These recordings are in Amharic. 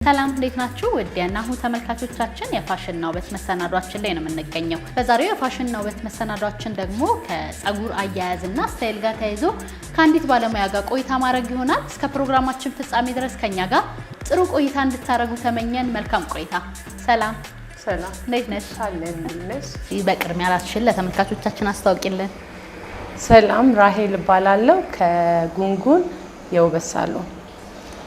ሰላም እንዴት ናችሁ? ወዲያና ሁ ተመልካቾቻችን የፋሽንና ውበት መሰናዷችን ላይ ነው የምንገኘው። በዛሬው የፋሽንና ውበት መሰናዷችን ደግሞ ከፀጉር አያያዝና ስታይል ጋር ተያይዞ ከአንዲት ባለሙያ ጋር ቆይታ ማድረግ ይሆናል። እስከ ፕሮግራማችን ፍጻሜ ድረስ ከኛ ጋር ጥሩ ቆይታ እንድታረጉ ተመኘን። መልካም ቆይታ። ሰላም ሰላም፣ እንዴት ነሽ? አለንልሽ። በቅድሚያ ራስሽን ለተመልካቾቻችን አስተዋውቂልን። ሰላም፣ ራሄል እባላለሁ ከጉንጉን የውበት ሳሎን።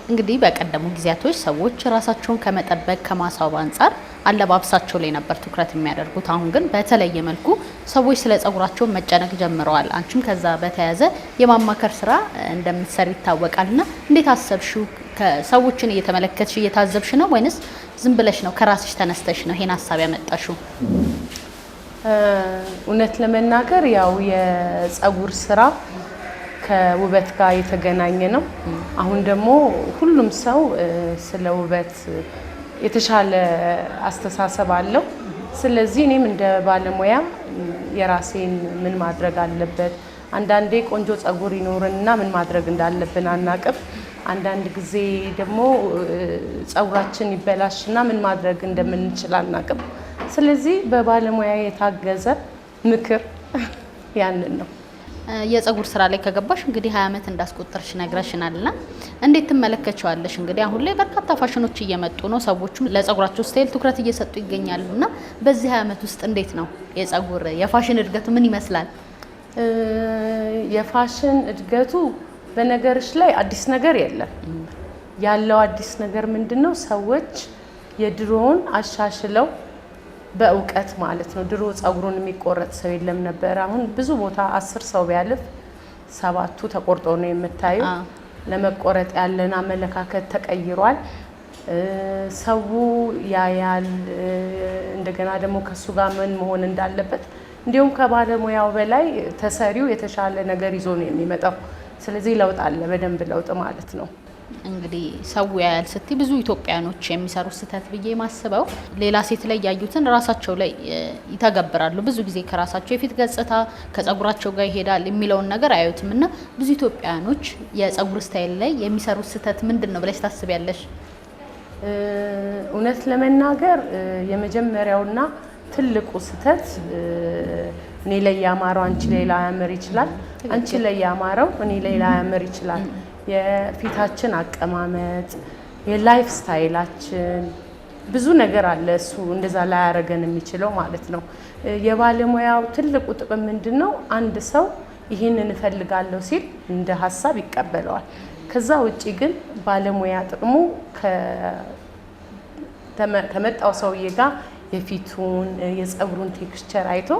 እንግዲህ በቀደሙ ጊዜያቶች ሰዎች ራሳቸውን ከመጠበቅ ከማስዋብ አንፃር አለባበሳቸው ላይ ነበር ትኩረት የሚያደርጉት። አሁን ግን በተለየ መልኩ ሰዎች ስለ ፀጉራቸው መጨነቅ ጀምረዋል። አንቺም ከዛ በተያያዘ የማማከር ስራ እንደምትሰሪ ይታወቃልና እንዴት አሰብሽው? ሰዎችን እየተመለከትሽ እየታዘብሽ ነው ወይንስ ዝም ብለሽ ነው ከራስሽ ተነስተሽ ነው ይሄን ሀሳብ ያመጣሽው? እውነት ለመናገር ያው የፀጉር ስራ ከውበት ጋር የተገናኘ ነው። አሁን ደግሞ ሁሉም ሰው ስለ ውበት የተሻለ አስተሳሰብ አለው። ስለዚህ እኔም እንደ ባለሙያ የራሴን ምን ማድረግ አለበት፣ አንዳንዴ ቆንጆ ፀጉር ይኖርንና ምን ማድረግ እንዳለብን አናቅም። አንዳንድ ጊዜ ደግሞ ፀጉራችን ይበላሽና ምን ማድረግ እንደምንችል አናቅም። ስለዚህ በባለሙያ የታገዘ ምክር ያንን ነው። የፀጉር ስራ ላይ ከገባሽ እንግዲህ 20 ዓመት እንዳስቆጠርሽ ነግረሽናልና እንዴት ትመለከቻለሽ? እንግዲህ አሁን ላይ በርካታ ፋሽኖች እየመጡ ነው። ሰዎችም ለፀጉራቸው ስታይል ትኩረት እየሰጡ ይገኛሉና በዚህ 20 ዓመት ውስጥ እንዴት ነው የፀጉር የፋሽን እድገቱ ምን ይመስላል? የፋሽን እድገቱ በነገርሽ ላይ አዲስ ነገር የለም። ያለው አዲስ ነገር ምንድነው? ሰዎች የድሮውን አሻሽለው በእውቀት ማለት ነው። ድሮ ፀጉሩን የሚቆረጥ ሰው የለም ነበር። አሁን ብዙ ቦታ 10 ሰው ቢያልፍ 7ቱ ተቆርጦ ነው የምታዩ። ለመቆረጥ ያለን አመለካከት ተቀይሯል። ሰው ያያል። እንደገና ደግሞ ከሱ ጋር ምን መሆን እንዳለበት እንዲሁም ከባለሙያው በላይ ተሰሪው የተሻለ ነገር ይዞ ነው የሚመጣው። ስለዚህ ለውጥ አለ፣ በደንብ ለውጥ ማለት ነው። እንግዲህ ሰው ያያል ስትይ ብዙ ኢትዮጵያኖች የሚሰሩት ስህተት ብዬ ማስበው ሌላ ሴት ላይ ያዩትን ራሳቸው ላይ ይተገብራሉ። ብዙ ጊዜ ከራሳቸው የፊት ገጽታ ከፀጉራቸው ጋር ይሄዳል የሚለውን ነገር አያዩትም እና ብዙ ኢትዮጵያኖች የፀጉር ስታይል ላይ የሚሰሩት ስህተት ምንድን ነው ብለሽ ታስቢያለሽ? እውነት ለመናገር የመጀመሪያውና ትልቁ ስህተት እኔ ላይ ያማረው አንቺ ላይ ላያምር ይችላል፣ አንቺ ላይ ያማረው እኔ ላይ ላያምር ይችላል። የፊታችን አቀማመጥ፣ የላይፍ ስታይላችን ብዙ ነገር አለ። እሱ እንደዛ ላይ ያረገን የሚችለው ማለት ነው። የባለሙያው ትልቁ ጥቅም ምንድነው? አንድ ሰው ይህንን እፈልጋለሁ ሲል እንደ ሀሳብ ይቀበለዋል። ከዛ ውጪ ግን ባለሙያ ጥቅሙ ከመጣው ሰውዬ ጋር የፊቱን የፀጉሩን ቴክስቸር አይቶ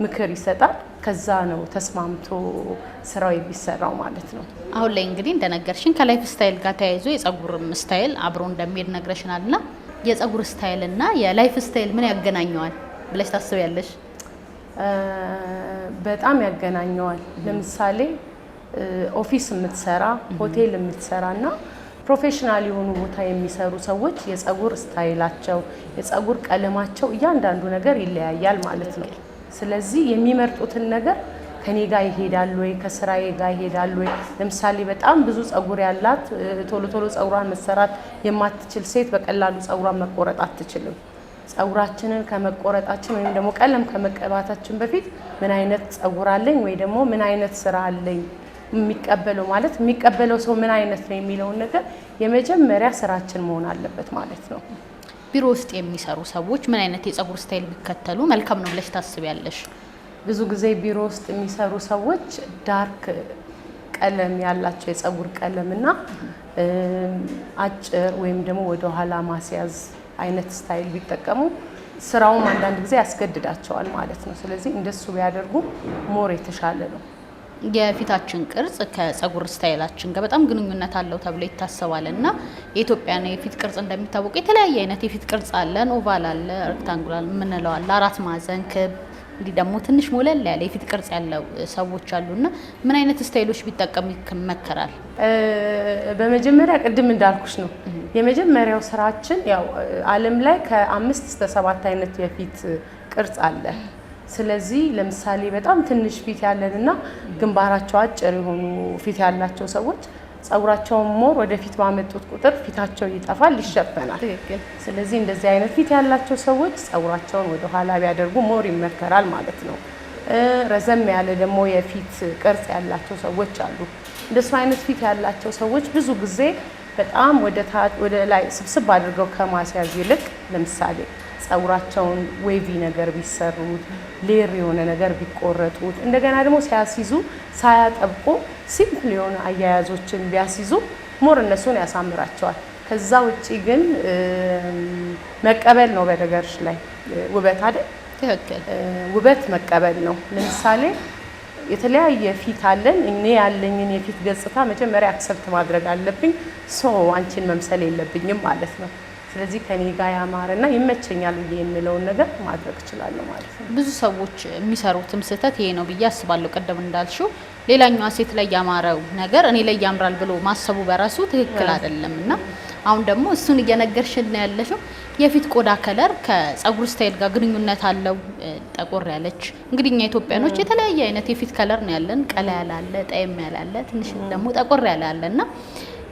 ምክር ይሰጣል። ከዛ ነው ተስማምቶ ስራው የሚሰራው ማለት ነው። አሁን ላይ እንግዲህ እንደነገርሽን ከላይፍ ስታይል ጋር ተያይዞ የፀጉር ስታይል አብሮ እንደሚሄድ ነግረሽናልና የፀጉር ስታይል እና የላይፍ ስታይል ምን ያገናኘዋል ብለሽ ታስቢያለሽ? በጣም ያገናኘዋል። ለምሳሌ ኦፊስ የምትሰራ ሆቴል የምትሰራና ፕሮፌሽናል የሆኑ ቦታ የሚሰሩ ሰዎች የፀጉር ስታይላቸው፣ የፀጉር ቀለማቸው እያንዳንዱ ነገር ይለያያል ማለት ነው። ስለዚህ የሚመርጡትን ነገር ከኔ ጋር ይሄዳል ወይ ከስራዬ ጋር ይሄዳል ወይ? ለምሳሌ በጣም ብዙ ፀጉር ያላት ቶሎ ቶሎ ፀጉሯን መሰራት የማትችል ሴት በቀላሉ ፀጉሯን መቆረጥ አትችልም። ፀጉራችንን ከመቆረጣችን ወይም ደግሞ ቀለም ከመቀባታችን በፊት ምን አይነት ፀጉር አለኝ ወይ ደግሞ ምን አይነት ስራ አለኝ የሚቀበለው ማለት የሚቀበለው ሰው ምን አይነት ነው የሚለውን ነገር የመጀመሪያ ስራችን መሆን አለበት ማለት ነው። ቢሮ ውስጥ የሚሰሩ ሰዎች ምን አይነት የፀጉር ስታይል ቢከተሉ መልካም ነው ብለሽ ታስቢያለሽ? ብዙ ጊዜ ቢሮ ውስጥ የሚሰሩ ሰዎች ዳርክ ቀለም ያላቸው የፀጉር ቀለም እና አጭር ወይም ደግሞ ወደ ኋላ ማስያዝ አይነት ስታይል ቢጠቀሙ ስራውም አንዳንድ ጊዜ ያስገድዳቸዋል ማለት ነው። ስለዚህ እንደሱ ቢያደርጉ ሞር የተሻለ ነው። የፊታችን ቅርጽ ከፀጉር ስታይላችን ጋር በጣም ግንኙነት አለው ተብሎ ይታሰባል እና የኢትዮጵያን የፊት ቅርጽ እንደሚታወቀው የተለያየ አይነት የፊት ቅርጽ አለን። ኦቫል አለ፣ ሬክታንጉላር የምንለው አለ፣ 4 ማዕዘን፣ ክብ፣ እንዲህ ደግሞ ትንሽ ሞለል ያለ የፊት ቅርጽ ያለው ሰዎች አሉና ምን አይነት ስታይሎች ቢጠቀሙ ይመከራል? በመጀመሪያ ቅድም እንዳልኩሽ ነው የመጀመሪያው ስራችን ያው ዓለም ላይ ከ5 እስከ 7 አይነት የፊት ቅርጽ አለ። ስለዚህ ለምሳሌ በጣም ትንሽ ፊት ያለንና ግንባራቸው አጭር የሆኑ ፊት ያላቸው ሰዎች ጸጉራቸውን ሞር ወደፊት ባመጡት ቁጥር ፊታቸው ይጠፋል፣ ይሸፈናል። ስለዚህ እንደዚህ አይነት ፊት ያላቸው ሰዎች ጸጉራቸውን ወደ ኋላ ቢያደርጉ ሞር ይመከራል ማለት ነው። ረዘም ያለ ደግሞ የፊት ቅርጽ ያላቸው ሰዎች አሉ። እንደሱ አይነት ፊት ያላቸው ሰዎች ብዙ ጊዜ በጣም ወደ ላይ ስብስብ አድርገው ከማስያዝ ይልቅ ለምሳሌ ጸጉራቸውን ዌቪ ነገር ቢሰሩት፣ ሌር የሆነ ነገር ቢቆረጡት፣ እንደገና ደግሞ ሲያስይዙ ሳያጠብቁ ሲምፕል የሆነ አያያዞችን ቢያስይዙ ሞር እነሱን ያሳምራቸዋል። ከዛ ውጪ ግን መቀበል ነው በነገርሽ ላይ ውበት አይደል? ትክክል። ውበት መቀበል ነው። ለምሳሌ የተለያየ ፊት አለን። እኔ ያለኝን የፊት ገጽታ መጀመሪያ አክሰፕት ማድረግ አለብኝ። አንቺን መምሰል የለብኝም ማለት ነው። ስለዚህ ከኔ ጋር ያማረና ይመቸኛል ብዬ የምለውን ነገር ማድረግ እችላለሁ ማለት ነው። ብዙ ሰዎች የሚሰሩትም ስህተት ይሄ ነው ብዬ አስባለሁ። ቀደም እንዳልሽው ሌላኛዋ ሴት ላይ ያማረው ነገር እኔ ላይ ያምራል ብሎ ማሰቡ በራሱ ትክክል አይደለም እና አሁን ደግሞ እሱን እየነገርሽን ያለሽው የፊት ቆዳ ከለር ከጸጉር ስታይል ጋር ግንኙነት አለው። ጠቆር ያለች እንግዲህ እኛ ኢትዮጵያኖች የተለያየ አይነት የፊት ከለር ነው ያለን። ቀላ ያለ አለ፣ ጠየም ያለ አለ፣ ትንሽ ደግሞ ጠቆር ያለ አለና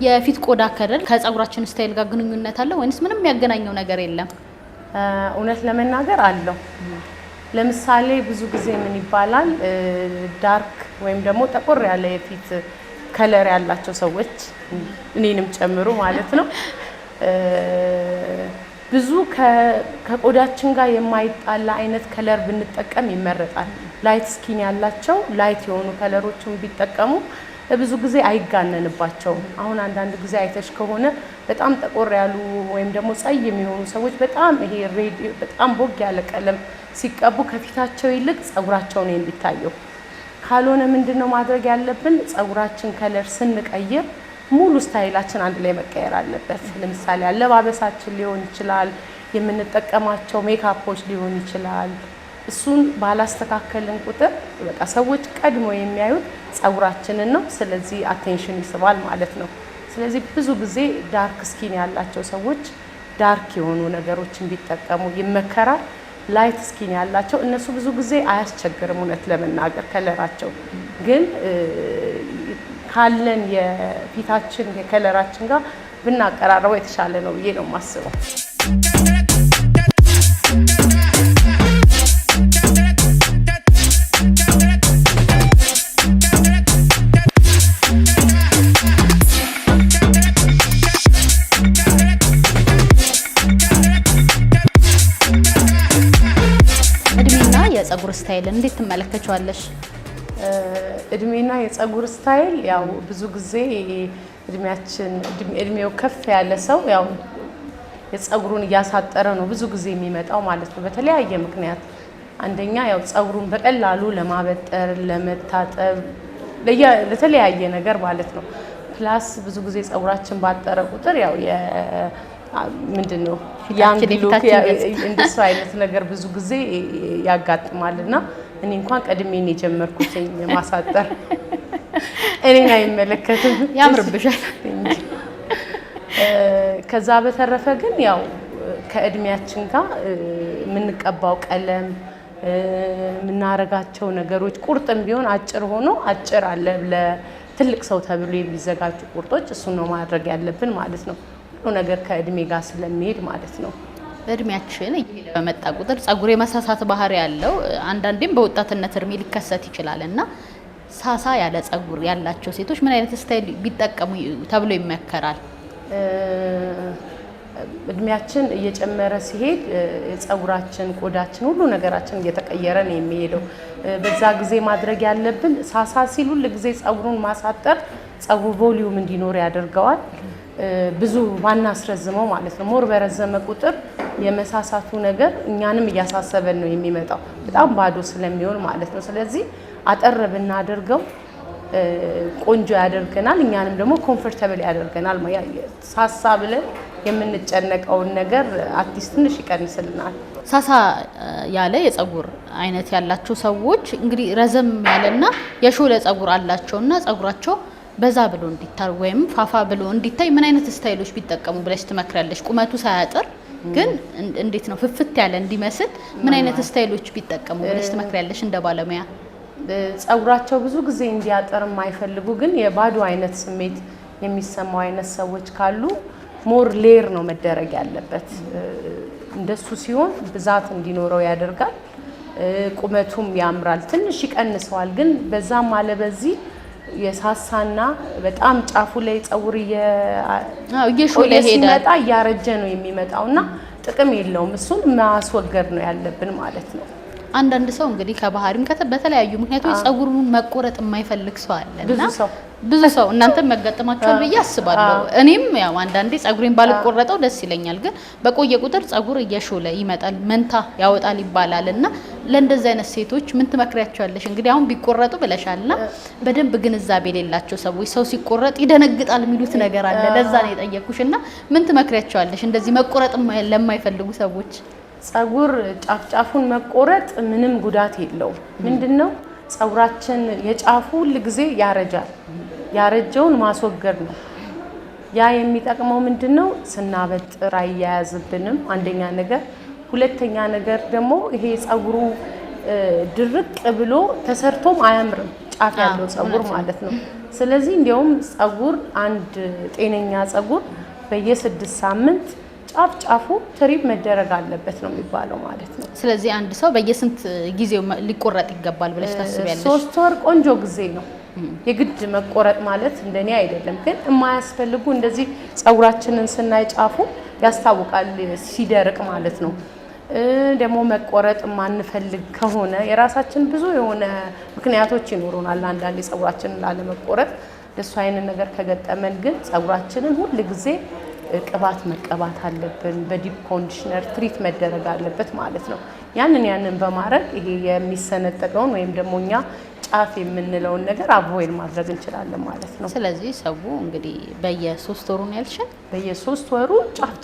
የፊት ቆዳ ከለር ከጸጉራችን ስታይል ጋር ግንኙነት አለው ወይስ ምንም የሚያገናኘው ነገር የለም? እውነት ለመናገር አለው። ለምሳሌ ብዙ ጊዜ ምን ይባላል ዳርክ ወይም ደግሞ ጠቆር ያለ የፊት ከለር ያላቸው ሰዎች እኔንም ጨምሮ ማለት ነው ብዙ ከቆዳችን ጋር የማይጣላ አይነት ከለር ብንጠቀም ይመረጣል። ላይት ስኪን ያላቸው ላይት የሆኑ ከለሮችን ቢጠቀሙ ብዙ ጊዜ አይጋነንባቸውም። አሁን አንዳንድ ጊዜ አይተሽ ከሆነ በጣም ጠቆር ያሉ ወይም ደግሞ ጸይም የሚሆኑ ሰዎች በጣም ይሄ ሬድ በጣም ቦግ ያለ ቀለም ሲቀቡ ከፊታቸው ይልቅ ጸጉራቸው ነው የሚታየው። ካልሆነ ምንድነው ማድረግ ያለብን? ጸጉራችን ከለር ስንቀይር ሙሉ ስታይላችን አንድ ላይ መቀየር አለበት። ለምሳሌ አለባበሳችን ሊሆን ይችላል፣ የምንጠቀማቸው ሜካፖች ሊሆን ይችላል። እሱን ባላስተካከልን ቁጥር በቃ ሰዎች ቀድሞ የሚያዩት ጸጉራችንን ነው። ስለዚህ አቴንሽን ይስባል ማለት ነው። ስለዚህ ብዙ ጊዜ ዳርክ ስኪን ያላቸው ሰዎች ዳርክ የሆኑ ነገሮችን ቢጠቀሙ ይመከራል። ላይት ስኪን ያላቸው እነሱ ብዙ ጊዜ አያስቸግርም። እውነት ለመናገር ከለራቸው ግን ካለን የፊታችን የከለራችን ጋር ብናቀራረበው የተሻለ ነው ብዬ ነው የማስበው። እድሜና የጸጉር ስታይል እንዴት ትመለከቻለሽ? እድሜና የጸጉር ስታይል ያው ብዙ ጊዜ እድሜው ከፍ ያለ ሰው ያው የጸጉሩን እያሳጠረ ነው ብዙ ጊዜ የሚመጣው ማለት ነው። በተለያየ ምክንያት አንደኛ ያው ጸጉሩን በቀላሉ ለማበጠር፣ ለመታጠብ፣ ለተለያየ ነገር ማለት ነው። ፕላስ ብዙ ጊዜ ጸጉራችን ባጠረ ቁጥር ያው ምንድነው ያንግ ሉክ እንደሱ አይነት ነገር ብዙ ጊዜ ያጋጥማልና እኔ እንኳን ቀድሜን የጀመርኩት ማሳጠር እኔን አይመለከትም፣ ያምርብሻል እንጂ። ከዛ በተረፈ ግን ያው ከእድሜያችን ጋር የምንቀባው ቀለም የምናረጋቸው ነገሮች ቁርጥም ቢሆን አጭር ሆኖ አጭር አለ ለትልቅ ሰው ተብሎ የሚዘጋጁ ቁርጦች እሱን ነው ማድረግ ያለብን ማለት ነው። ሁሉ ነገር ከእድሜ ጋር ስለሚሄድ ማለት ነው። እድሜያችን እየሄደ በመጣ ቁጥር ጸጉር የመሳሳት ባህሪ ያለው አንዳንዴም በወጣትነት እድሜ ሊከሰት ይችላል እና ሳሳ ያለ ጸጉር ያላቸው ሴቶች ምን አይነት ስታይል ቢጠቀሙ ተብሎ ይመከራል? እድሜያችን እየጨመረ ሲሄድ የጸጉራችን ቆዳችን ሁሉ ነገራችን እየተቀየረ ነው የሚሄደው። በዛ ጊዜ ማድረግ ያለብን ሳሳ ሲል ሁሉ ጊዜ ጸጉሩን ማሳጠር ጸጉሩ ቮሊዩም እንዲኖር ያደርገዋል። ብዙ ማናስረዝመው ማለት ነው። ሞር በረዘመ ቁጥር የመሳሳቱ ነገር እኛንም እያሳሰበን ነው የሚመጣው በጣም ባዶ ስለሚሆን ማለት ነው። ስለዚህ አጠር ብናደርገው ቆንጆ ያደርገናል፣ እኛንም ደግሞ ኮምፎርታብል ያደርገናል። ሳሳ ብለን የምንጨነቀውን ነገር አትሊስት ትንሽ ይቀንስልናል። ሳሳ ያለ የጸጉር አይነት ያላቸው ሰዎች እንግዲህ ረዘም ያለና የሾለ ጸጉር አላቸውና ጸጉራቸው በዛ ብሎ እንዲታይ ወይም ፋፋ ብሎ እንዲታይ ምን አይነት ስታይሎች ቢጠቀሙ ብለሽ ትመክራለሽ? ቁመቱ ሳያጥር ግን እንዴት ነው ፍፍት ያለ እንዲመስል ምን አይነት ስታይሎች ቢጠቀሙ ብለሽ ትመክራለሽ እንደ ባለሙያ? ጸጉራቸው ብዙ ጊዜ እንዲያጠር የማይፈልጉ ግን የባዶ አይነት ስሜት የሚሰማው አይነት ሰዎች ካሉ ሞር ሌየር ነው መደረግ ያለበት። እንደሱ ሲሆን ብዛት እንዲኖረው ያደርጋል። ቁመቱም ያምራል። ትንሽ ይቀንሰዋል፣ ግን በዛም አለ በዚህ የሳሳና በጣም ጫፉ ላይ ፀጉር እየሾለ ሲመጣ እያረጀ ነው የሚመጣውና ጥቅም የለውም። እሱን ማስወገድ ነው ያለብን ማለት ነው። አንዳንድ ሰው እንግዲህ ከባህሪም በተለያዩ ምክንያቶች ፀጉሩን መቆረጥ የማይፈልግ ሰው አለና ብዙ ሰው እናንተም ያጋጥማችኋል ብዬ አስባለሁ። እኔም ያው አንዳንዴ ፀጉሬን ባልቆረጠው ደስ ይለኛል፣ ግን በቆየ ቁጥር ፀጉር እየሾለ ይመጣል፣ መንታ ያወጣል ይባላልና ለእንደዚህ አይነት ሴቶች ምን ትመክሪያቸዋለሽ? እንግዲህ አሁን ቢቆረጡ ብለሻልና በደንብ ግንዛቤ የሌላቸው ሰዎች ሰው ሲቆረጥ ይደነግጣል የሚሉት ነገር አለ። ለዛ ነው የጠየኩሽና ምን ትመክሪያቸዋለሽ እንደዚህ መቆረጥ ለማይፈልጉ ሰዎች? ፀጉር ጫፍጫፉን መቆረጥ ምንም ጉዳት የለውም። ምንድነው ፀጉራችን የጫፉ ሁሉ ጊዜ ያረጃል። ያረጀውን ማስወገድ ነው። ያ የሚጠቅመው ምንድነው ስናበጥር አያያዝብንም አንደኛ ነገር። ሁለተኛ ነገር ደግሞ ይሄ ፀጉሩ ድርቅ ብሎ ተሰርቶም አያምርም፣ ጫፍ ያለው ፀጉር ማለት ነው። ስለዚህ እንዲያውም ፀጉር አንድ ጤነኛ ፀጉር በየ6 ሳምንት ጫፍ ጫፉ ትሪም መደረግ አለበት ነው የሚባለው ማለት ነው። ስለዚህ አንድ ሰው በየስንት ጊዜው ሊቆረጥ ይገባል ብለሽ ታስቢያለሽ? 3 ወር ቆንጆ ጊዜ ነው። የግድ መቆረጥ ማለት እንደኔ አይደለም፣ ግን የማያስፈልጉ እንደዚህ ፀጉራችንን ስናይ ጫፉ ያስታውቃል ሲደርቅ ማለት ነው። ደግሞ መቆረጥ ማንፈልግ ከሆነ የራሳችን ብዙ የሆነ ምክንያቶች ይኖሩናል። አንዳንዴ ፀጉራችንን ላለመቆረጥ ደስ አይነት ነገር ከገጠመን ግን ፀጉራችንን ሁሉ ጊዜ ቅባት መቀባት አለብን። በዲፕ ኮንዲሽነር ትሪት መደረግ አለበት ማለት ነው። ያንን በማድረግ ይሄ የሚሰነጠቀውን ወይም ደግሞ እኛ ጫፍ የምንለውን ነገር አቮይድ ማድረግ እንችላለን ማለት ነው። ስለዚህ ሰው እንግዲህ በየ3 ወሩ ነው ያልሽን? በየ3 ወሩ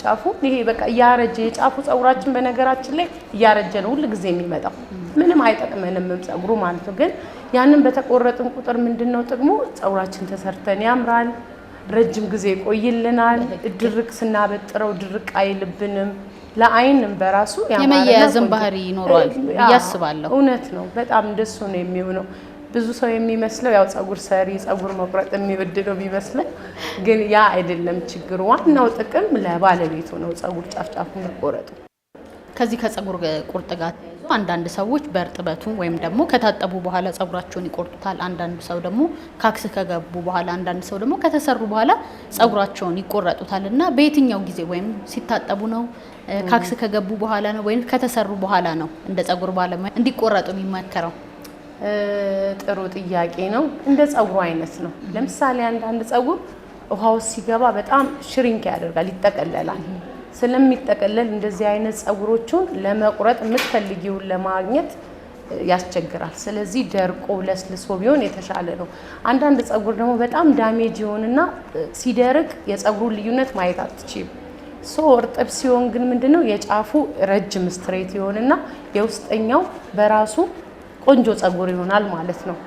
ጫፍ ይሄ በቃ እያረጀ የጫፉ ፀጉራችን በነገራችን ላይ እያረጀ ነው ሁሉ ጊዜ የሚመጣው። ምንም አይጠቅመንም ፀጉሩ ማለት ነው። ግን ያንን በተቆረጥን ቁጥር ምንድነው ጥቅሙ? ፀጉራችን ተሰርተን ያምራል፣ ረጅም ጊዜ ይቆይልናል። ድርቅ ስናበጥረው ድርቅ አይልብንም። ለአይንም በራሱ የመያያዝን ባህሪ ይኖረዋል ያስባለሁ። እውነት ነው። በጣም እንደሱ ነው የሚሆነው። ብዙ ሰው የሚመስለው ያው ፀጉር ሰሪ ፀጉር መቁረጥ የሚወድ ነው የሚመስለው፣ ግን ያ አይደለም ችግሩ። ዋናው ጥቅም ለባለቤቱ ነው ፀጉር ጫፍ መቆረጡ። ከዚህ ከፀጉር ቁርጥ ጋር አንዳንድ ሰዎች በእርጥበቱ ወይም ደግሞ ከታጠቡ በኋላ ፀጉራቸውን ይቆርጡታል። አንዳንድ ሰው ደግሞ ካክስ ከገቡ በኋላ፣ አንዳንድ ሰው ደግሞ ከተሰሩ በኋላ ፀጉራቸውን ይቆረጡታል። እና በየትኛው ጊዜ ወይም ሲታጠቡ ነው፣ ካክስ ከገቡ በኋላ ነው ወይም ከተሰሩ በኋላ ነው እንደ ፀጉር ባለሙያ እንዲቆረጡ የሚመከረው? ጥሩ ጥያቄ ነው። እንደ ፀጉሩ አይነት ነው። ለምሳሌ አንዳንድ ፀጉር ውሃ ውስጥ ሲገባ በጣም ሽሪንክ ያደርጋል፣ ይጠቀለላል። ስለሚጠቀለል እንደዚህ አይነት ፀጉሮቹን ለመቁረጥ የምትፈልጊውን ለማግኘት ያስቸግራል። ስለዚህ ደርቆ ለስልሶ ቢሆን የተሻለ ነው። አንዳንድ ፀጉር ደግሞ በጣም ዳሜጅ ይሆንና ሲደርቅ የፀጉሩን ልዩነት ማየት አትችይም። እርጥብ ሲሆን ግን ምንድነው የጫፉ ረጅም ስትሬት ይሆንና የውስጠኛው በራሱ ቆንጆ ፀጉር ይሆናል ማለት ነው።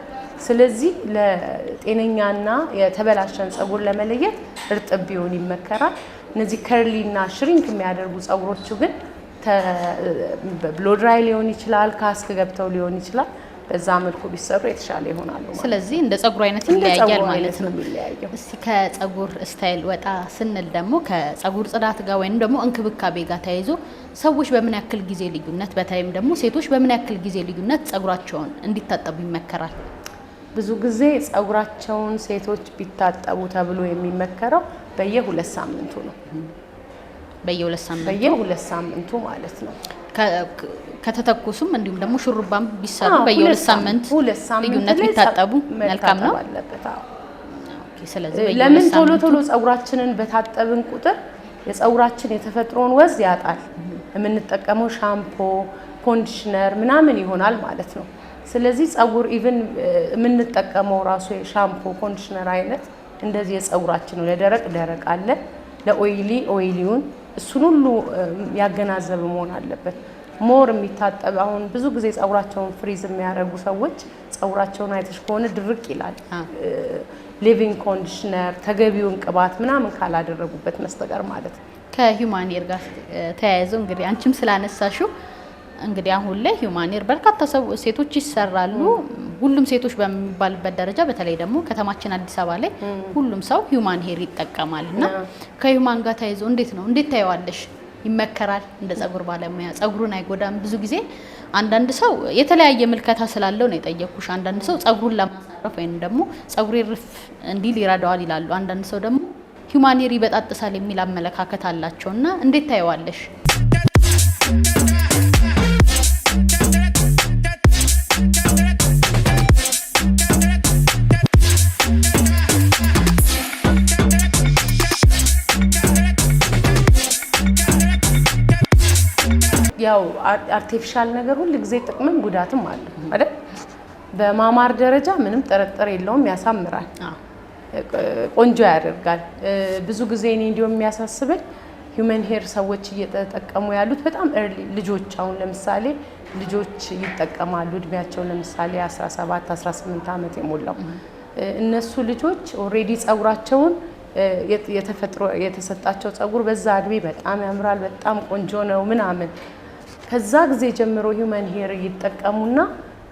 ስለዚህ ለጤነኛና የተበላሸን ፀጉር ለመለየት እርጥብ ቢሆን ይመከራል። እነዚህ ከርሊ እና ሽሪንክ የሚያደርጉ ፀጉሮቹ ግን ብሎ ድራይ ሊሆን ይችላል፣ ካስክ ገብተው ሊሆን ይችላል። በዛ መልኩ ቢሰሩ የተሻለ ይሆናሉ። ስለዚህ እንደ ፀጉር አይነት ይለያያል ማለት ነው። እስቲ ከፀጉር ስታይል ወጣ ስንል ደግሞ ከፀጉር ጽዳት ጋር ወይንም ደግሞ እንክብካቤ ጋር ተያይዞ ሰዎች በምን ያክል ጊዜ ልዩነት፣ በተለይም ደግሞ ሴቶች በምን ያክል ጊዜ ልዩነት ፀጉራቸውን እንዲታጠቡ ይመከራል? ብዙ ጊዜ ፀጉራቸውን ሴቶች ቢታጠቡ ተብሎ የሚመከረው በየ2 ሳምንቱ ነው። በየ2 ሳምንቱ ማለት ነው። ከተተኩሱም እንዲሁም ደግሞ ሹሩባም ቢሰሩ በየ2 ሳምንት ልዩነት ቢታጠቡ መልካም ነው። ስለዚህ ለምን ቶሎ ፀጉራችንን በታጠብን ቁጥር የፀጉራችን የተፈጥሮን ወዝ ያጣል። የምንጠቀመው ሻምፖ፣ ኮንዲሽነር ምናምን ይሆናል ማለት ነው። ስለዚህ ፀጉር ኢቭን የምንጠቀመው ራሱ የሻምፖ ኮንዲሽነር አይነት እንደዚህ የፀጉራችን ነው። ለደረቅ ደረቅ አለ፣ ለኦይሊ ኦይሊውን እሱን ሁሉ ያገናዘበ መሆን አለበት። ሞር የሚታጠብ አሁን ብዙ ጊዜ ፀጉራቸውን ፍሪዝ የሚያደርጉ ሰዎች ፀጉራቸውን አይተሽ ከሆነ ድርቅ ይላል። ሊቪንግ ኮንዲሽነር ተገቢውን ቅባት ምናምን ካላደረጉበት መስተቀር ማለት ነው። ከሂውማን ሄር ጋር ተያይዘው እንግዲህ አንቺም ስላነሳሽው እንግዲህ አሁን ላይ ሂውማን ሄር በርካታ ሴቶች ይሰራሉ። ሁሉም ሴቶች በሚባልበት ደረጃ በተለይ ደግሞ ከተማችን አዲስ አበባ ላይ ሁሉም ሰው ሂውማን ሄር ይጠቀማልና ከሂውማን ጋር ተያይዞ እንዴት ታየዋለሽ? ይመከራል እንደ ጸጉር ባለሙያ? ጸጉሩን አይጎዳም? ብዙ ጊዜ አንዳንድ ሰው የተለያየ ምልከታ ስላለው ነው የጠየኩሽ። አንዳንድ ሰው ጸጉሩን ለማሳረፍ ወይም ደግሞ ጸጉሬ ርፍ እንዲል ይረዳዋል ይላሉ። አንዳንድ ሰው ደግሞ ሂውማን ሄር ይበጣጥሳል የሚል አመለካከት አላቸውና እንዴት ታየዋለሽ? ያው አርቲፊሻል ነገር ሁሉ ጊዜ ጥቅምም ጉዳትም አለው አይደል? በማማር ደረጃ ምንም ጥርጥር የለውም፣ ያሳምራል፣ ቆንጆ ያደርጋል። ብዙ ጊዜ እኔ እንዲያው የሚያሳስበኝ ሂውመን ሄር ሰዎች እየተጠቀሙ ያሉት በጣም እርሊ ልጆች፣ አሁን ለምሳሌ ልጆች ይጠቀማሉ እድሜያቸው ለምሳሌ 17 18 ዓመት የሞላው እነሱ ልጆች ኦሬዲ ጸጉራቸውን የተፈጥሮ የተሰጣቸው ጸጉር በዛ እድሜ በጣም ያምራል፣ በጣም ቆንጆ ነው ምናምን። ከዛ ጊዜ ጀምሮ ሂውመን ሄር ይጠቀሙና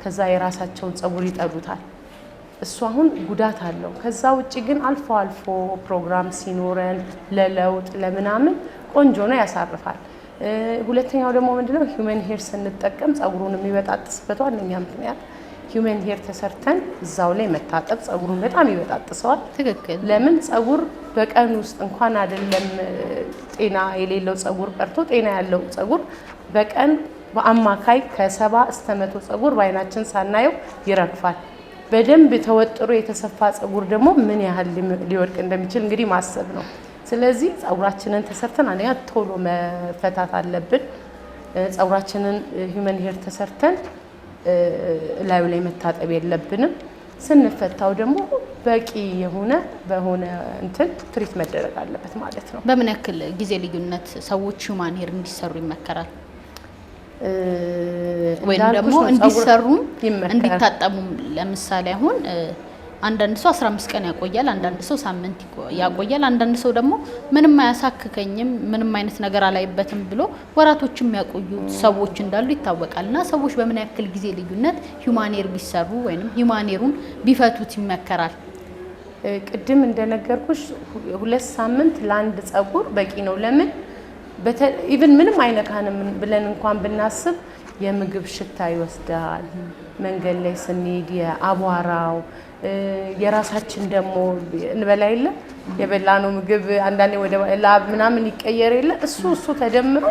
ከዛ የራሳቸውን ጸጉር ይጠሉታል። እሱ አሁን ጉዳት አለው። ከዛ ውጪ ግን አልፎ አልፎ ፕሮግራም ሲኖረን ለለውጥ ለምናምን ቆንጆ ነው፣ ያሳርፋል። ሁለተኛው ደግሞ ምንድነው ሂውመን ሄር ስንጠቀም ጸጉሩን የሚበጣጥስበት ዋነኛ ምክንያት ሂውመን ሄር ተሰርተን እዛው ላይ መታጠብ ጸጉሩን በጣም ይበጣጥሰዋል። ትክክል። ለምን ጸጉር በቀን ውስጥ እንኳን አይደለም ጤና የሌለው ጸጉር ቀርቶ ጤና ያለው ጸጉር በቀን በአማካይ ከ70 እስከ 100 ጸጉር በአይናችን ሳናየው ይረግፋል። በደንብ ተወጥሮ የተሰፋ ጸጉር ደግሞ ምን ያህል ሊወድቅ እንደሚችል እንግዲህ ማሰብ ነው። ስለዚህ ጸጉራችንን ተሰርተን አንደኛ ቶሎ መፈታት አለብን። ጸጉራችንን ሂውመን ሄር ተሰርተን ላዩ ላይ መታጠብ የለብንም። ስንፈታው ደግሞ በቂ በሆነ እንትን ትሪት መደረግ አለበት ማለት ነው። በምን ያክል ጊዜ ልዩነት ሰዎች ሂውማን ሄር እንዲሰሩ ይመከራል? ወይም ደግሞ እንዲሰሩም እንዲታጠቡም? ለምሳሌ አሁን አንዳንድ ሰው 15 ቀን ያቆያል፣ አንዳንድ ሰው ሳምንት ያቆያል፣ አንዳንድ ሰው ደግሞ ምንም አያሳክከኝም ምንም አይነት ነገር አላይበትም ብሎ ወራቶችም ያቆዩ ሰዎች እንዳሉ ይታወቃልና ሰዎች በምን ያክል ጊዜ ልዩነት ሂውማን ሄር ቢሰሩ ወይም ሂውማን ሄሩን ቢፈቱት ይመከራል? ቅድም እንደነገርኩሽ 2 ሳምንት ለአንድ ጸጉር በቂ ነው። ለምን ኢቭን ምንም አይነካንም ብለን እንኳን ብናስብ የምግብ ሽታ ይወስዳል። መንገድ ላይ ስንሄድ የአቧራው የራሳችን ደግሞ እንበላ የለ የበላነው ምግብ አንዳንዴ ወደ ላብ ምናምን ይቀየር የለ እሱ ተደምሮ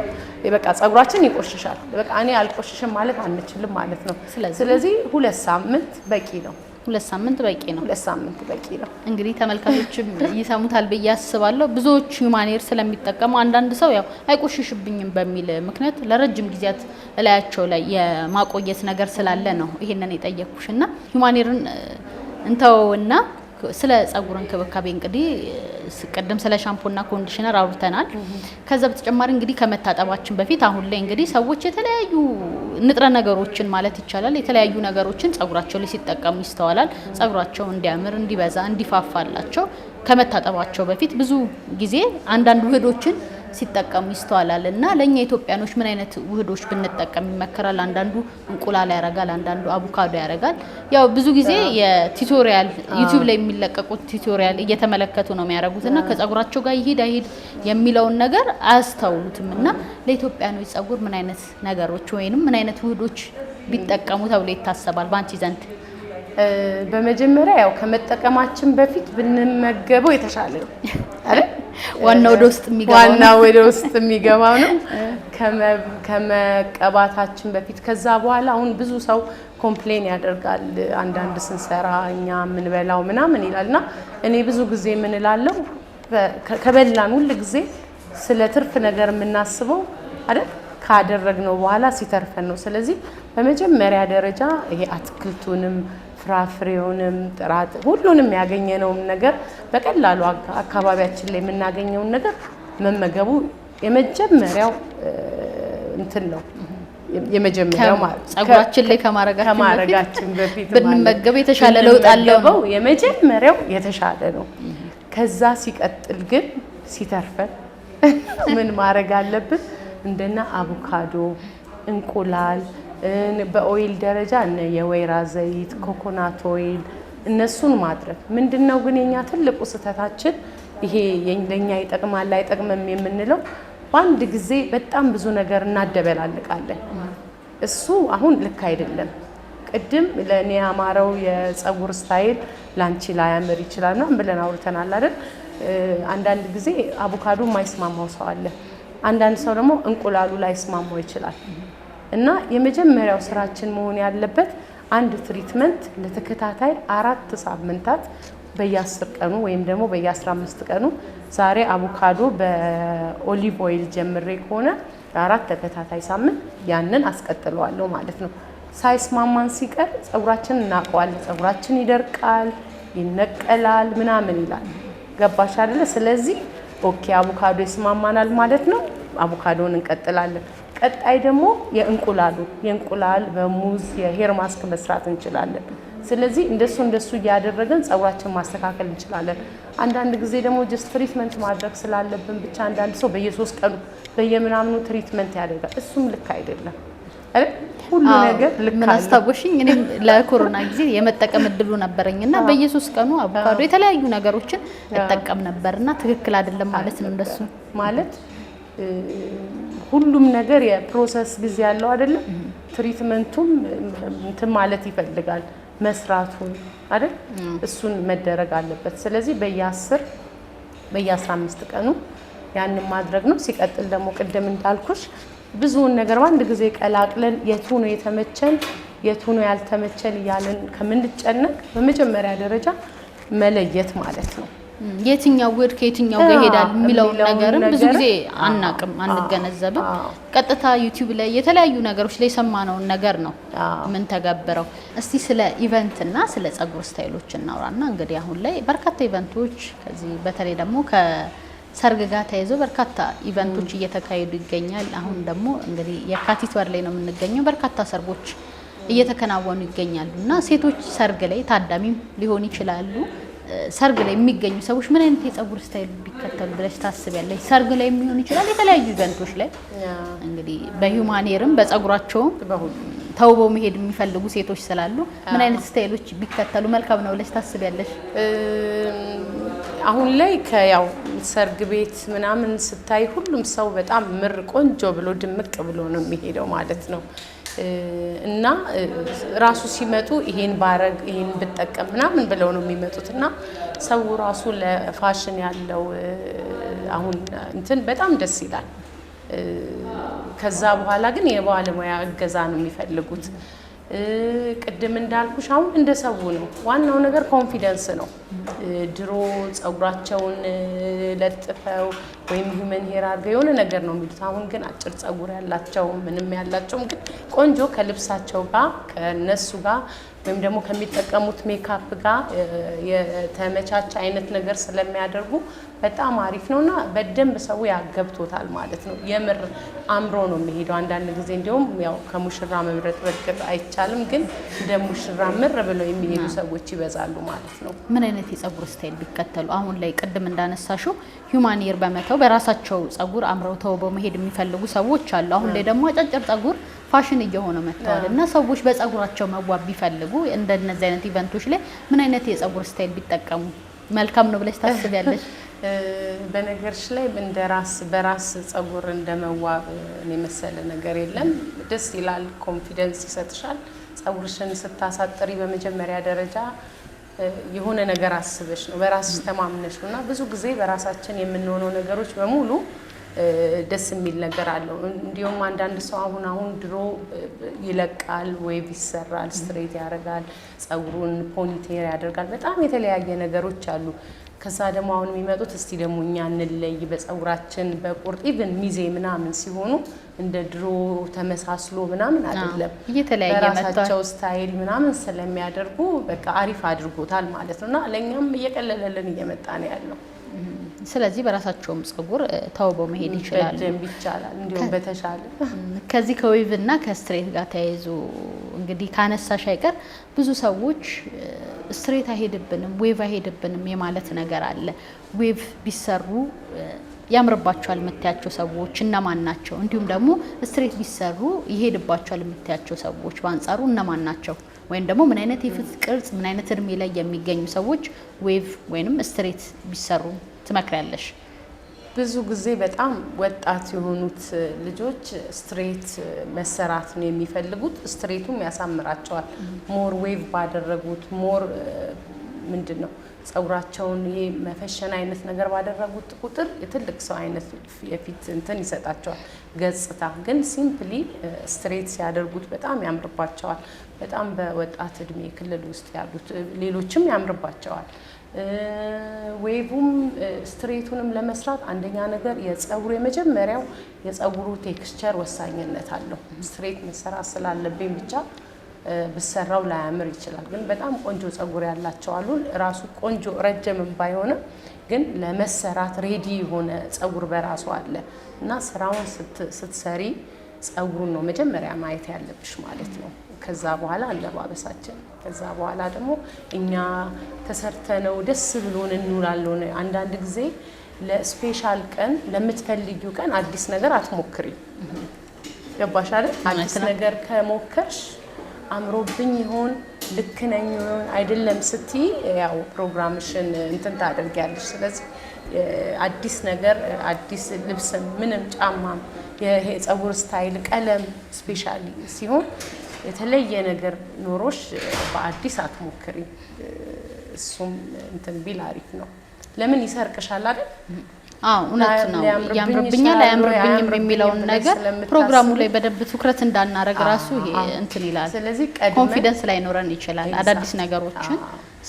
በቃ ጸጉራችን ይቆሽሻል። በቃ እኔ አልቆሽሽም ማለት አንችልም ማለት ነው። ስለዚህ 2 ሳምንት በቂ ነው። 2 ሳምንት በቂ ነው። 2 ሳምንት በቂ ነው። እንግዲህ ተመልካቾችም ይሰሙታል ብዬ አስባለሁ። ብዙዎች ሂውማን ሄር ስለሚጠቀሙ አንዳንድ ሰው ያው አይቆሽሽብኝም በሚል ምክንያት ለረጅም ጊዜያት እላያቸው ላይ የማቆየት ነገር ስላለ ነው ይሄንን የጠየኩሽና ሂውማን ሄርን እንተውና ስለ ጸጉር እንክብካቤ እንግዲህ ቅድም ስለ ሻምፖና ኮንዲሽነር አውርተናል። ከዛ በተጨማሪ እንግዲህ ከመታጠባችን በፊት አሁን ላይ እንግዲህ ሰዎች የተለያዩ ንጥረ ነገሮችን ማለት ይቻላል የተለያዩ ነገሮችን ጸጉራቸው ላይ ሲጠቀሙ ይስተዋላል። ጸጉራቸው እንዲያምር፣ እንዲበዛ፣ እንዲፋፋላቸው ከመታጠባቸው በፊት ብዙ ጊዜ አንዳንድ ውህዶችን ሲጠቀሙ ይስተዋላል እና ለኛ ኢትዮጵያኖች ምን አይነት ውህዶች ብንጠቀም ይመከራል? አንዳንዱ እንቁላል ያረጋል፣ አንዳንዱ አቮካዶ ያረጋል። ያው ብዙ ጊዜ የቲዩቶሪያል ዩቲዩብ ላይ የሚለቀቁት ቲዩቶሪያል እየተመለከቱ ነው የሚያረጉትና ከጸጉራቸው ጋር ይሄድ አይሄድ የሚለውን ነገር አያስተውሉትም እና ለኢትዮጵያኖች ጸጉር ምን አይነት ነገሮች ወይንም ምን አይነት ውህዶች ቢጠቀሙ ተብሎ ይታሰባል ባንቺ ዘንድ? በመጀመሪያ ያው ከመጠቀማችን በፊት ብንመገበው የተሻለ ነው አይደል? ዋናው ወደ ውስጥ የሚገባው ነው ከመቀባታችን በፊት። ከዛ በኋላ አሁን ብዙ ሰው ኮምፕሌን ያደርጋል አንዳንድ ስንሰራ እኛ የምንበላው ምናምን ይላልና እኔ ብዙ ጊዜ ምን እላለሁ ከበላን ሁሉ ጊዜ ስለ ትርፍ ነገር የምናስበው አይደል ካደረግነው በኋላ ሲተርፈን ነው። ስለዚህ በመጀመሪያ ደረጃ ይሄ አትክልቱንም ፍራፍሬውንም ጥራት ሁሉንም ያገኘነውን ነገር በቀላሉ አካባቢያችን ላይ የምናገኘውን ነገር መመገቡ የመጀመሪያው እንትን ነው። የመጀመሪያው ማለት ጸጉራችን ላይ ከማረጋችን በፊት ብንመገብ የተሻለ ለውጥ አለው። የመጀመሪያው የተሻለ ነው። ከዛ ሲቀጥል ግን ሲተርፈን ምን ማድረግ አለብን? እንደና አቮካዶ እንቁላል፣ በኦይል ደረጃ እነ የወይራ ዘይት፣ ኮኮናት ኦይል እነሱን ማድረግ። ምንድነው ግን የኛ ትልቁ ስህተታችን ይሄ ለኛ ይጠቅማል አይጠቅምም የምንለው በአንድ ጊዜ በጣም ብዙ ነገር እናደበላልቃለን። እሱ አሁን ልክ አይደለም። ቅድም ለኔ ያማረው የፀጉር ስታይል ላንቺ ላያምር ይችላል ነው ብለን አውርተናል አይደል? አንዳንድ ጊዜ አቮካዶ የማይስማማው ሰው አለ። አንዳንድ ሰው ደግሞ እንቁላሉ ላይ ስማማው ይችላል። እና የመጀመሪያው ስራችን መሆን ያለበት አንድ ትሪትመንት ለተከታታይ 4 ሳምንታት በየ10 ቀኑ ወይም ደግሞ በየ15 ቀኑ ዛሬ አቮካዶ በኦሊቭ ኦይል ጀምሬ ከሆነ 4 ተከታታይ ሳምንት ያንን አስቀጥለዋለሁ ማለት ነው። ሳይስማማን ሲቀር ፀጉራችንን እናውቀዋለን። ፀጉራችን ይደርቃል፣ ይነቀላል፣ ምናምን ይላል። ገባሽ አይደለ? ስለዚህ ኦኬ አቮካዶ ይስማማናል ማለት ነው። አቮካዶን እንቀጥላለን። ቀጣይ ደግሞ የእንቁላል በሙዝ የሄር ማስክ መስራት እንችላለን። ስለዚህ እንደሱ እያደረግን ፀጉራችን ማስተካከል እንችላለን። አንዳንድ ጊዜ ደግሞ ጀስት ትሪትመንት ማድረግ ስላለብን ብቻ አንዳንድ ሰው በየ3 ቀኑ በየምናምኑ ትሪትመንት ያደርጋል። እሱም ልክ አይደለም አይደል? ሁሉ ነገር ልክ አይደለም። ምን አስታወሽኝ፣ እኔም ለኮሮና ጊዜ የመጠቀም እድሉ ነበረኝና በየ3 ቀኑ አቮካዶ የተለያዩ ነገሮችን እጠቀም ነበርና ትክክል አይደለም ማለት ነው። እንደሱ ማለት ሁሉም ነገር የፕሮሰስ ጊዜ ያለው አይደለም። ትሪትመንቱም እንትን ማለት ይፈልጋል መስራቱ አይደል? እሱን መደረግ አለበት። ስለዚህ በየ10 በየ15 ቀኑ ያንን ማድረግ ነው። ሲቀጥል ደግሞ ቅድም እንዳልኩሽ ብዙውን ነገር በአንድ ጊዜ ቀላቅለን የቱ ነው የተመቸን የቱ ነው ያልተመቸን እያለን ከምንጨነቅ በመጀመሪያ ደረጃ መለየት ማለት ነው። የትኛው ወድ ከየትኛው ጋር ይሄዳል የሚለው ነገርም ብዙ ጊዜ አናቅም፣ አንገነዘብም። ቀጥታ ዩቲዩብ ላይ የተለያዩ ነገሮች ላይ ሰማነውን ነገር ነው ምን ተገበረው። እስቲ ስለ ኢቨንት እና ስለ ፀጉር ስታይሎች እናውራና እንግዲህ አሁን ላይ በርካታ ኢቨንቶች ከዚህ በተለይ ደግሞ ከሰርግ ጋር ተያይዞ በርካታ ኢቨንቶች እየተካሄዱ ይገኛል። አሁን ደግሞ እንግዲህ የካቲት ወር ላይ ነው የምንገኘው። በርካታ ሰርጎች እየተከናወኑ ይገኛሉ እና ሴቶች ሰርግ ላይ ታዳሚም ሊሆን ይችላሉ። ሰርግ ላይ የሚገኙ ሰዎች ምን አይነት የፀጉር ስታይል ቢከተሉ ብለሽ ታስቢያለሽ? ሰርግ ላይ የሚሆን ይችላል የተለያዩ ኢቨንቶች ላይ እንግዲህ በሂውማን ሄርም በፀጉራቸውም ተውበው መሄድ የሚፈልጉ ሴቶች ስላሉ ምን አይነት ስታይሎች ቢከተሉ መልካም ነው ብለሽ ታስቢያለሽ? አሁን ላይ ከያው ሰርግ ቤት ምናምን ስታይ ሁሉም ሰው በጣም ምር ቆንጆ ብሎ ድምቅ ብሎ ነው የሚሄደው ማለት ነው። እና ራሱ ሲመጡ ይሄን ባረግ ይሄን ብጠቀም ምናምን ብለው ነው የሚመጡት እና ሰው ራሱ ለፋሽን ያለው አሁን እንትን በጣም ደስ ይላል። ከዛ በኋላ ግን የባለሙያ እገዛ ነው የሚፈልጉት። ቅድም እንዳልኩሽ አሁን እንደሰው ነው። ዋናው ነገር ኮንፊደንስ ነው። ድሮ ፀጉራቸውን ለጥፈው ወይም ሂውመን ሄር አድርገው የሆነ ነገር ነው የሚሉት። አሁን ግን አጭር ፀጉር ያላቸው ምንም ያላቸው ግን ቆንጆ ከልብሳቸው ጋር ከነሱ ጋር ወይም ደግሞ ከሚጠቀሙት ሜካፕ ጋር የተመቻቸ አይነት ነገር ስለሚያደርጉ በጣም አሪፍ ነውና በደንብ ሰው ያገብቶታል ማለት ነው። የምር አምሮ ነው የሚሄደው። አንዳንድ ጊዜ እንደውም ያው ከሙሽራ መምረጥ በርግጥ አይቻልም፣ ግን እንደ ሙሽራ ምር ብለው የሚሄዱ ሰዎች ይበዛሉ ማለት ነው። ምን አይነት የፀጉር ስታይል ቢከተሉ? አሁን ላይ ቅድም እንዳነሳሽው ሂውማን ሄር በመተው በራሳቸው ፀጉር አምረው ተውበው መሄድ የሚፈልጉ ሰዎች አሉ። አሁን ላይ ደግሞ አጫጭር ፀጉር ፋሽን እየሆነ መጥቷል እና ሰዎች በፀጉራቸው መዋብ ቢፈልጉ እንደነዚህ አይነት ኢቨንቶች ላይ ምን አይነት የፀጉር ስታይል ቢጠቀሙ መልካም ነው ብለሽ ታስቢያለሽ? በነገርሽ ላይ በራስ ፀጉር እንደመዋብ የመሰለ ነገር የለም። ደስ ይላል፣ ኮንፊደንስ ይሰጥሻል። ፀጉርሽን ስታሳጥሪ በመጀመሪያ ደረጃ የሆነ ነገር አስበሽ ነው፣ በራስሽ ተማምነሽ ነው እና ብዙ ጊዜ በራሳችን የምንሆነው ነገሮች በሙሉ ደስ የሚል ነገር አለው። እንዲሁም አንዳንድ ሰው አሁን ድሮ ይለቃል፣ ዌቭ ይሰራል፣ ስትሬት ያደርጋል፣ ፀጉሩን ፖኒቴር ያደርጋል። በጣም የተለያየ ነገሮች አሉ። ከዛ ደግሞ አሁን የሚመጡት እስቲ ደግሞ እኛ እንለይ በፀጉራችን በቁርጥ ኢቭን ሚዜ ምናምን ሲሆኑ እንደ ድሮ ተመሳስሎ ምናምን አይደለም፣ በራሳቸው ስታይል ምናምን ስለሚያደርጉ በቃ አሪፍ አድርጎታል ማለት ነውና ለኛም እየቀለለልን እየመጣ ነው ያለው። ስለዚህ በራሳቸውም ፀጉር ተውበው መሄድ ይችላል፣ በደንብ ይቻላል። እንዲሁም በተሻለ ከዚህ ከዌቭ እና ከስትሬት ጋር ተያይዞ እንግዲህ ካነሳሽ አይቀር ብዙ ሰዎች ስትሬት አይሄድብንም ዌቭ አይሄድብንም የማለት ነገር አለ። ዌቭ ቢሰሩ ያምርባቸዋል የምታያቸው ሰዎች እነማን ናቸው? እንዲሁም ደግሞ ስትሬት ቢሰሩ ይሄድባቸዋል የምታያቸው ሰዎች በአንጻሩ እነማን ናቸው? ወይም ደግሞ ምን አይነት የፊት ቅርጽ ምን አይነት እድሜ ላይ የሚገኙ ሰዎች ዌቭ ወይንም ስትሬት ቢሰሩ ትመክሪያለሽ? ብዙ ጊዜ በጣም ወጣት የሆኑት ልጆች ስትሬት መሰራት ነው የሚፈልጉት። ስትሬቱም ያሳምራቸዋል። ሞር ዌቭ ባደረጉት ሞር ምንድነው ጸጉራቸውን ይሄ መፈሸን አይነት ነገር ባደረጉት ቁጥር የትልቅ ሰው አይነት የፊት እንትን ይሰጣቸዋል ገጽታ። ግን ሲምፕሊ ስትሬት ሲያደርጉት በጣም ያምርባቸዋል። በጣም በወጣት እድሜ ክልል ውስጥ ያሉት ሌሎችም ያምርባቸዋል። ዌቭም ስትሬቱንም ለመስራት አንደኛ ነገር የጸጉሩ የመጀመሪያው የጸጉሩ ቴክስቸር ወሳኝነት አለው። ስትሬት መሰራት ስላለብኝ ብቻ ብሰራው ላያምር ይችላል። ግን በጣም ቆንጆ ጸጉር ያላቸው አሉ። ራሱ ቆንጆ ረጅምም ባይሆንም ግን ለመሰራት ሬዲ የሆነ ጸጉር በራሱ አለ እና ስራውን ስትሰሪ ጸጉሩን ነው መጀመሪያ ማየት ያለብሽ ማለት ነው። ከዛ በኋላ አለባበሳችን፣ ከዛ በኋላ ደግሞ እኛ ተሰርተነው ደስ ብሎን እንውላለን። አንዳንድ ጊዜ ለስፔሻል ቀን ለምትፈልጊው ቀን አዲስ ነገር አትሞክሪ። ገባሽ አይደል? አዲስ ነገር ከሞከርሽ አምሮብኝ ይሆን ልክ ነኝ ይሆን አይደለም ስትይ ያው ፕሮግራምሽን እንትን ታደርጊያለሽ። ስለዚህ አዲስ ነገር አዲስ ልብስ ምንም ጫማም የጸጉር ስታይል ቀለም ስፔሻሊ ሲሆን የተለየ ነገር ኖሮሽ በአዲስ አትሞክሪ። እሱም እንትን ቢል አሪፍ ነው። ለምን ይሰርቅሻል አይደል? እውነት ነው። ያምርብኛል አያምርብኝም የሚለውን ነገር ፕሮግራሙ ላይ በደንብ ትኩረት እንዳናረግ ራሱ ይሄ እንትን ይላል። ስለዚህ ኮንፊደንስ ላይ ኖረን ይችላል አዳዲስ ነገሮችን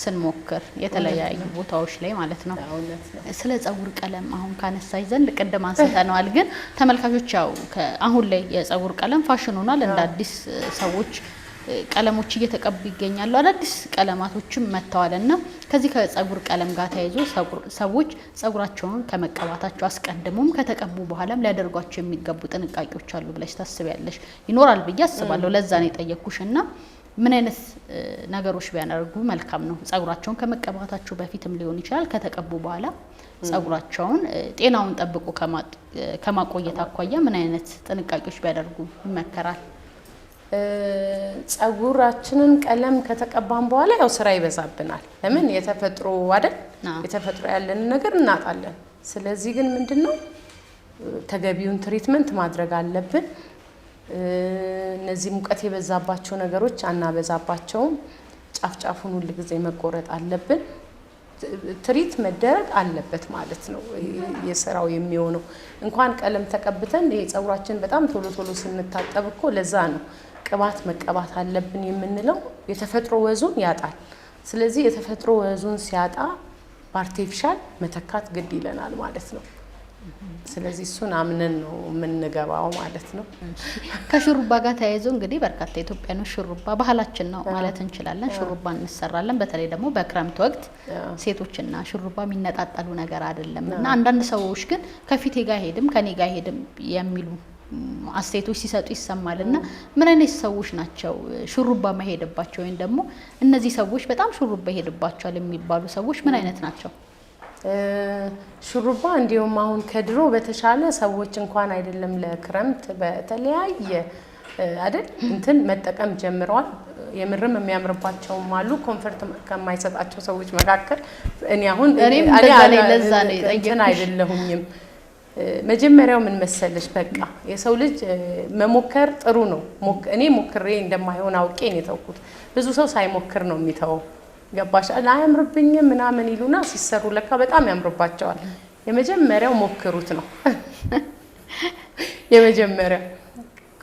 ስንሞክር የተለያዩ ቦታዎች ላይ ማለት ነው። ስለ ጸጉር ቀለም አሁን ካነሳይ ዘንድ ቅድም አንስተናል። ግን ተመልካቾች ያው አሁን ላይ የጸጉር ቀለም ፋሽን ሆኗል። እንደ አዲስ ሰዎች ቀለሞች እየተቀቡ ይገኛሉ። አዳዲስ ቀለማቶችም መጥተዋልና ከዚህ ከጸጉር ቀለም ጋር ተያይዞ ሰዎች ጸጉራቸውን ከመቀባታቸው አስቀድሞም ከተቀቡ በኋላም ሊያደርጓቸው የሚገቡ ጥንቃቄዎች አሉ ብለሽ ታስቢያለሽ? ይኖራል ብዬ አስባለሁ። ለዛ ነው የጠየኩሽና ምን አይነት ነገሮች ቢያደርጉ መልካም ነው? ጸጉራቸውን ከመቀባታቸው በፊትም ሊሆን ይችላል፣ ከተቀቡ በኋላ ጸጉራቸውን ጤናውን ጠብቆ ከማቆየት አኳያ ምን አይነት ጥንቃቄዎች ቢያደርጉ ይመከራል? ጸጉራችንን ቀለም ከተቀባን በኋላ ያው ስራ ይበዛብናል። ለምን የተፈጥሮ አይደል? የተፈጥሮ ያለን ነገር እናጣለን። ስለዚህ ግን ምንድነው ተገቢውን ትሪትመንት ማድረግ አለብን። እነዚህ ሙቀት የበዛባቸው ነገሮች አናበዛባቸውም። ጫፍጫፉን ሁሉ ጊዜ መቆረጥ አለብን። ትሪት መደረግ አለበት ማለት ነው። የስራው የሚሆነው እንኳን ቀለም ተቀብተን ጸጉራችን በጣም ቶሎ ቶሎ ስንታጠብ እኮ ለዛ ነው ቅባት መቀባት አለብን የምንለው። የተፈጥሮ ወዙን ያጣል። ስለዚህ የተፈጥሮ ወዙን ሲያጣ በአርቲፊሻል መተካት ግድ ይለናል ማለት ነው። ስለዚህ እሱን አምነን ነው የምንገባው ማለት ነው። ከሹሩባ ጋር ተያይዞ እንግዲህ በርካታ ኢትዮጵያኖች ሹሩባ ባህላችን ነው ማለት እንችላለን። ሹሩባ እንሰራለን። በተለይ ደግሞ በክረምት ወቅት ሴቶችና ሹሩባ የሚነጣጠሉ ነገር አይደለም እና አንዳንድ ሰዎች ግን ከፊቴ ጋር ሄድም ከኔ ጋር ሄድም የሚሉ አስተያየቶች ሲሰጡ ይሰማልና ምን አይነት ሰዎች ናቸው ሹሩባ መሄድባቸው? ወይም ደግሞ እነዚህ ሰዎች በጣም ሹሩባ ይሄድባቸዋል የሚባሉ ሰዎች ምን አይነት ናቸው? ሹሩባ እንዲሁም አሁን ከድሮ በተሻለ ሰዎች እንኳን አይደለም ለክረምት በተለያየ አይደል እንትን መጠቀም ጀምረዋል። የምርም የሚያምርባቸውም አሉ። ኮንፈርት ከማይሰጣቸው ሰዎች መካከል እኔ አሁን ለዛ ነው የጠየቅኩሽ አይደለሁኝም። መጀመሪያው ምን መሰለሽ፣ በቃ የሰው ልጅ መሞከር ጥሩ ነው። እኔ ሞክሬ እንደማይሆን አውቄ ነው የተውኩት። ብዙ ሰው ሳይሞክር ነው የሚተወው። ገባሽ? አያምርብኝም ምናምን ይሉና ሲሰሩ ለካ በጣም ያምርባቸዋል። የመጀመሪያው ሞክሩት ነው። የመጀመሪያው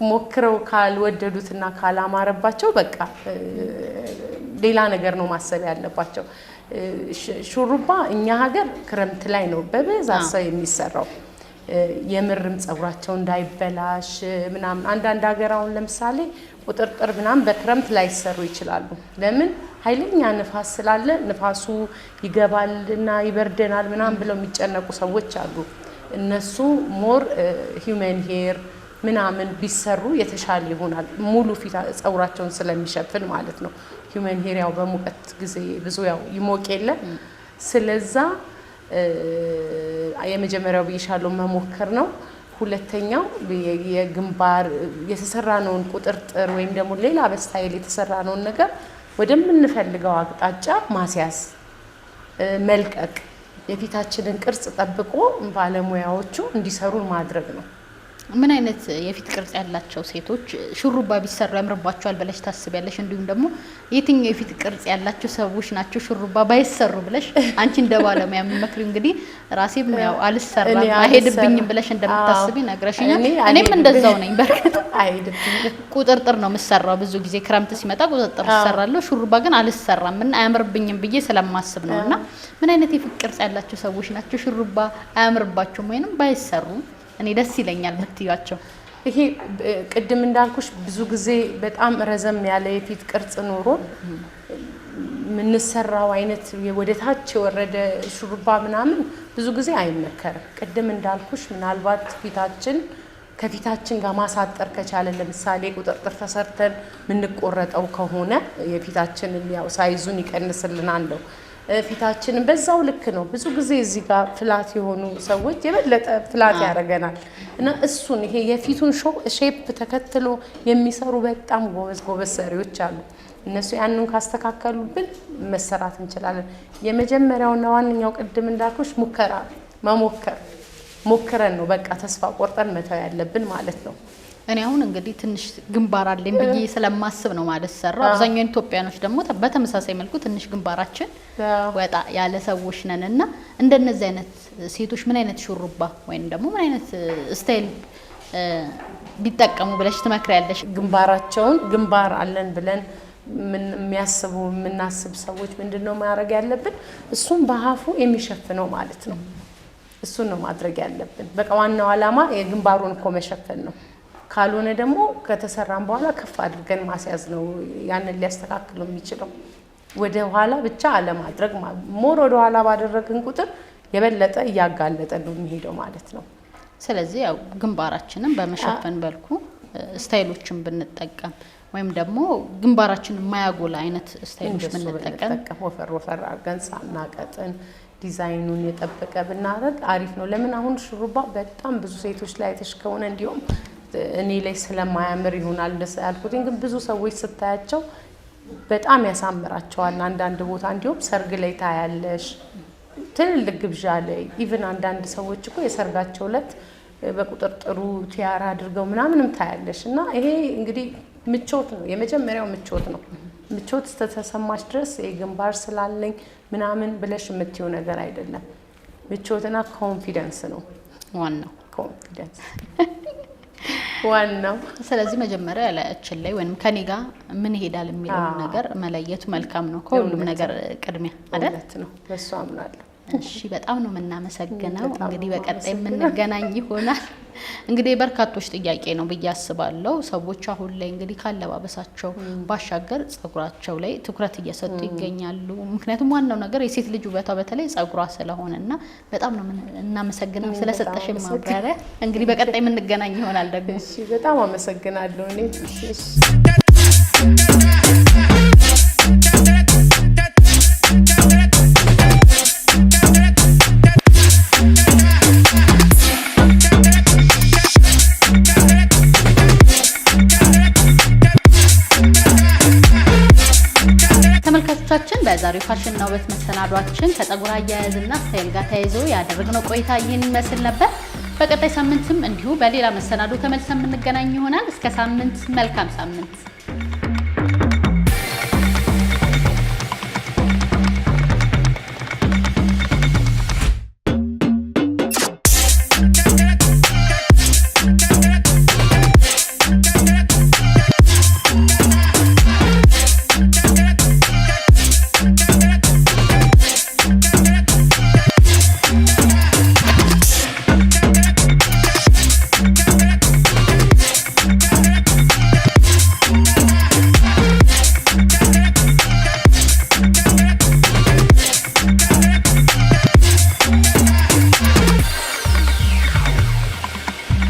ሞክረው ካልወደዱትና ካላማረባቸው በቃ ሌላ ነገር ነው ማሰብ ያለባቸው። ሹሩባ እኛ ሀገር ክረምት ላይ ነው በብዛት ሰው የሚሰራው። የምርም ጸጉራቸው እንዳይበላሽ ምናምን። አንዳንድ ሀገር አሁን ለምሳሌ ቁጥርጥር ምናምን በክረምት ላይ ይሰሩ ይችላሉ። ለምን? ኃይለኛ ንፋስ ስላለ ንፋሱ ይገባልና ይበርደናል ምናምን ብለው የሚጨነቁ ሰዎች አሉ። እነሱ ሞር ሂውመን ሄር ምናምን ቢሰሩ የተሻለ ይሆናል። ሙሉ ፊት ጸጉራቸውን ስለሚሸፍን ማለት ነው። ሂውመን ሄር ያው በሙቀት ጊዜ ብዙ ያው ይሞቅ የለ ስለዛ የመጀመሪያው ብዬሻለሁ መሞከር ነው። ሁለተኛው የግንባር የተሰራነውን ቁጥርጥር ወይም ደግሞ ሌላ በስታይል የተሰራነውን ነገር ወደምንፈልገው አቅጣጫ ማስያዝ መልቀቅ የፊታችንን ቅርጽ ጠብቆ ባለሙያዎቹ እንዲሰሩን ማድረግ ነው። ምን አይነት የፊት ቅርጽ ያላቸው ሴቶች ሹሩባ ቢሰሩ ያምርባቸዋል ብለሽ ታስቢያለሽ? እንዲሁም ደግሞ የትኛው የፊት ቅርጽ ያላቸው ሰዎች ናቸው ሹሩባ ባይሰሩ ብለሽ አንቺ እንደ ባለሙያ የምትመክሪው? እንግዲህ ራሴም ያው አልሰራም አይሄድብኝም ብለሽ እንደምታስቢ ነግረሽኛል። እኔም እንደዛው ነኝ። በርግጥ አይሄድብኝም ቁጥርጥር ነው የምሰራው። ብዙ ጊዜ ክረምት ሲመጣ ቁጥርጥር እሰራለሁ። ሹሩባ ግን አልሰራም እና አያምርብኝም ብዬ ስለማስብ ነው። እና ምን አይነት የፊት ቅርጽ ያላቸው ሰዎች ናቸው ሹሩባ አያምርባቸውም ወይንም ባይሰሩ እኔ ደስ ይለኛል የምትያቸው? ይሄ ቅድም እንዳልኩሽ ብዙ ጊዜ በጣም ረዘም ያለ የፊት ቅርጽ ኖሮ የምንሰራው አይነት ወደ ታች የወረደ ሹሩባ ምናምን ብዙ ጊዜ አይመከርም። ቅድም እንዳልኩሽ ምናልባት ፊታችን ከፊታችን ጋር ማሳጠር ከቻለ ለምሳሌ ቁጥርጥር ተሰርተን የምንቆረጠው ከሆነ የፊታችንን ያው ሳይዙን ይቀንስልናል ነው። ፊታችንን በዛው ልክ ነው። ብዙ ጊዜ እዚህ ጋር ፍላት የሆኑ ሰዎች የበለጠ ፍላት ያደርገናል እና እሱን ይሄ የፊቱን ሼፕ ተከትሎ የሚሰሩ በጣም ጎበዝ ሰሪዎች አሉ። እነሱ ያንን ካስተካከሉብን መሰራት እንችላለን። የመጀመሪያውና ዋነኛው ቅድም እንዳልኩሽ ሞክረን ነው በቃ ተስፋ ቆርጠን መተው ያለብን ማለት ነው። እኔ አሁን እንግዲህ ትንሽ ግንባር አለኝ ብዬ ስለማስብ ነው ማለት ሰራው። አብዛኛው ኢትዮጵያኖች ደግሞ በተመሳሳይ መልኩ ትንሽ ግንባራችን ወጣ ያለ ሰዎች ነንና እንደነዚህ አይነት ሴቶች ምን አይነት ሹሩባ ወይንም ደግሞ ምን አይነት ስታይል ቢጠቀሙ ብለሽ ትመክሪያለሽ? ግንባራቸውን ግንባር አለን ብለን የምናስብ ሰዎች ምንድነው ማድረግ ያለብን? እሱን በአፉ የሚሸፍነው ማለት ነው። እሱን ነው ማድረግ ያለብን። በቃ ዋናው ዓላማ የግንባሩን እኮ መሸፈን ነው። ካልሆነ ደግሞ ከተሰራን በኋላ ከፍ አድርገን ማስያዝ ነው ያንን ሊያስተካክለው የሚችለው። ወደ ኋላ ብቻ አለማድረግ ሞር ወደ ኋላ ባደረግን ቁጥር የበለጠ እያጋለጠ ነው የሚሄደው ማለት ነው። ስለዚህ ያው ግንባራችንን በመሸፈን በልኩ ስታይሎችን ብንጠቀም ወይም ደግሞ ግንባራችንን የማያጎላ አይነት ስታይሎች ብንጠቀም ወፈር አድርገን ሳናቀጥን ዲዛይኑን የጠበቀ ብናደርግ አሪፍ ነው። ለምን አሁን ሹሩባ በጣም ብዙ ሴቶች ላይ ተሽከውነ እንዲሁም እኔ ላይ ስለማያምር ይሆናል እንደዛ ያልኩት፣ ግን ብዙ ሰዎች ስታያቸው በጣም ያሳምራቸዋል። አንዳንድ ቦታ እንዲሁም ሰርግ ላይ ታያለሽ፣ ትልልቅ ግብዣ ላይ ኢቭን አንዳንድ ሰዎች እኮ የሰርጋቸው ዕለት በቁጥርጥሩ ቲያራ አድርገው ምናምንም ታያለሽ። እና ይሄ እንግዲህ ምቾት ነው፣ የመጀመሪያው ምቾት ነው። ምቾት ተሰማሽ ድረስ የግንባር ስላለኝ ምናምን ብለሽ የምትይው ነገር አይደለም። ምቾትና ኮንፊደንስ ነው ዋናው። ኮንፊደንስ ዋናው። ስለዚህ መጀመሪያ ላያችን ላይ ወይንም ከኔ ጋር ምን ይሄዳል የሚለው ነገር መለየቱ መልካም ነው። ከሁሉም ነገር ቅድሚያ አይደል ነው። በሱ አምናለሁ። እሺ በጣም ነው የምናመሰግነው። እንግዲህ በቀጣይ የምንገናኝ ይሆናል። እንግዲህ በርካቶች ጥያቄ ነው ብዬ አስባለሁ። ሰዎች አሁን ላይ እንግዲህ ካለባበሳቸው ባሻገር ጸጉራቸው ላይ ትኩረት እየሰጡ ይገኛሉ። ምክንያቱም ዋናው ነገር የሴት ልጅ ውበቷ በተለይ ጸጉሯ ስለሆነና በጣም ነው እናመሰግናለሁ ስለሰጠሽ ማብራሪያ። እንግዲህ በቀጣይ የምንገናኝ ይሆናል ደግሞ። እሺ በጣም አመሰግናለሁ እኔ። እሺ ተመልካቾቻችን በዛሬው ፋሽንና ውበት መሰናዷችን ከጸጉር አያያዝና ስታይል ጋር ተያይዞ ያደረግነው ቆይታ ይህን ይመስል ነበር። በቀጣይ ሳምንትም እንዲሁ በሌላ መሰናዶ ተመልሰን የምንገናኝ ይሆናል። እስከ ሳምንት መልካም ሳምንት።